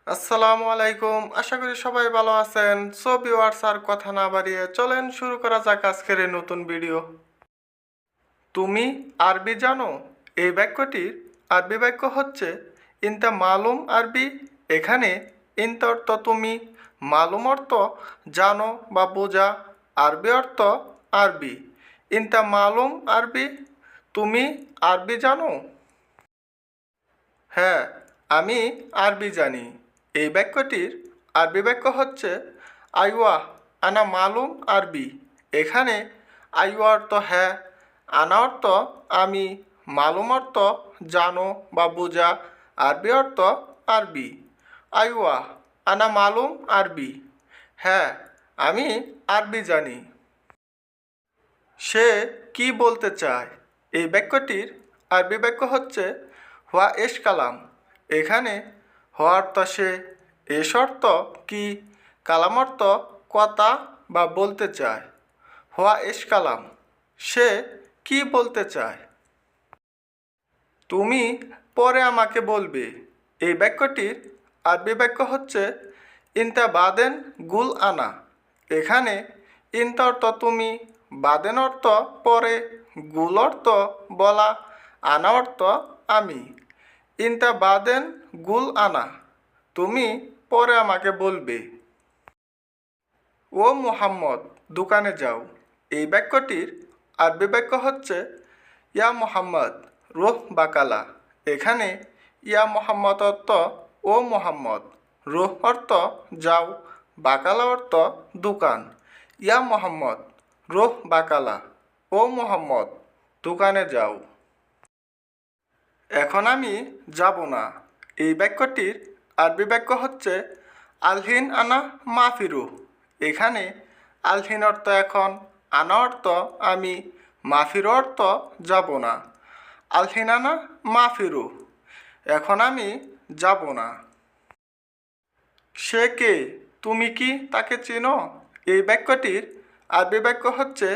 আসসালামু আলাইকুম, আশা করি সবাই ভালো আছেন। সো ভিউয়ার্স, আর কথা না বাড়িয়ে চলেন শুরু করা যাক আজকের এই নতুন ভিডিও। তুমি আরবি জানো? এই বাক্যটির আরবি বাক্য হচ্ছে ইনতা মালুম আরবি। এখানে ইনতা অর্থ তুমি, মালুম অর্থ জানো বা বোঝা, আরবি অর্থ আরবি। ইনতা মালুম আরবি, তুমি আরবি জানো? হ্যাঁ, আমি আরবি জানি। এই বাক্যটির আরবি বাক্য হচ্ছে আইওয়া আনা মালুম আরবি। এখানে আইওয়া অর্থ হ্যাঁ, আনা অর্থ আমি, মালুম অর্থ জানো বা বোঝা, আরবি অর্থ আরবি। আইওয়া আনা মালুম আরবি, হ্যাঁ আমি আরবি জানি। সে কি বলতে চায়? এই বাক্যটির আরবি বাক্য হচ্ছে হুয়া এশ কালাম। এখানে হুয়া অর্থ সে, এশ অর্থ কি, কালাম অর্থ কথা বা বলতে চায়। হুয়া এশ কালাম, সে কি বলতে চায়? তুমি পরে আমাকে বলবে। এই বাক্যটির আরবি বাক্য হচ্ছে ইনতা বাদেন গুল আনা। এখানে ইনতা অর্থ তুমি, বাদেন অর্থ পরে, গুল অর্থ বলা, আনা অর্থ আমি। ইনতা বাদেন গুল আনা, তুমি পরে আমাকে বলবে। ও মুহাম্মদ, দোকানে যাও। এই বাক্যটির আরবি বাক্য হচ্ছে ইয়া মুহাম্মদ রোহ বাকালা। এখানে ইয়া মুহাম্মদ অর্থ ও মুহাম্মদ, রোহ অর্থ যাও, বাকালা অর্থ দোকান। ইয়া মুহাম্মদ রোহ বাকালা, ও মুহাম্মদ দোকানে যাও। এখন আমি যাব না। এই বাক্যটির আরবি বাক্য হচ্ছে আলহিন আনা মাফিরু। এখানে আলহিন অর্থ এখন, আনা অর্থ আমি, মাফিরু অর্থ যাব না। আলহিন আনা মাফিরু, এখন আমি যাব না। সে কে? তুমি কি তাকে চেনো? এই বাক্যটির আরবি বাক্য হচ্ছে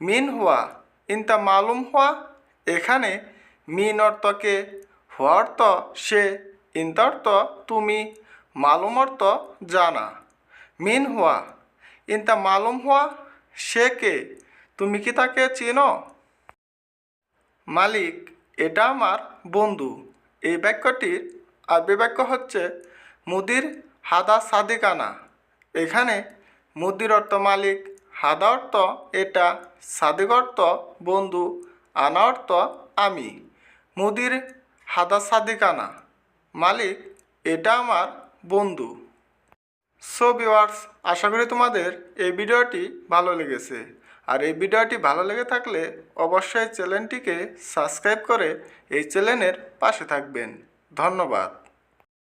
মিন হুয়া ইনতা মালুম হুয়া। এখানে মিন অর্থ কে, হুয়া অর্থ সে, ইনতা অর্থ তুমি, মালুম অর্থ জানা। মিন হুয়া ইনতা মালুম হুয়া, সে কে? তুমি কি তাকে চেনো? মালিক, এটা আমার বন্ধু। এই বাক্যটির আরবি বাক্য হচ্ছে মুদির হাদা সাদিকানা। এখানে মুদির অর্থ মালিক, হাদা অর্থ এটা, সাদিক অর্থ বন্ধু, আনা অর্থ আমি। মুদির হাদা সাদিকানা, মালিক এটা আমার বন্ধু। সো ভিউয়ার্স, আশা করি তোমাদের এই ভিডিওটি ভালো লেগেছে। আর এই ভিডিওটি ভালো লেগে থাকলে অবশ্যই চ্যানেলটিকে সাবস্ক্রাইব করে এই চ্যানেলের পাশে থাকবেন। ধন্যবাদ।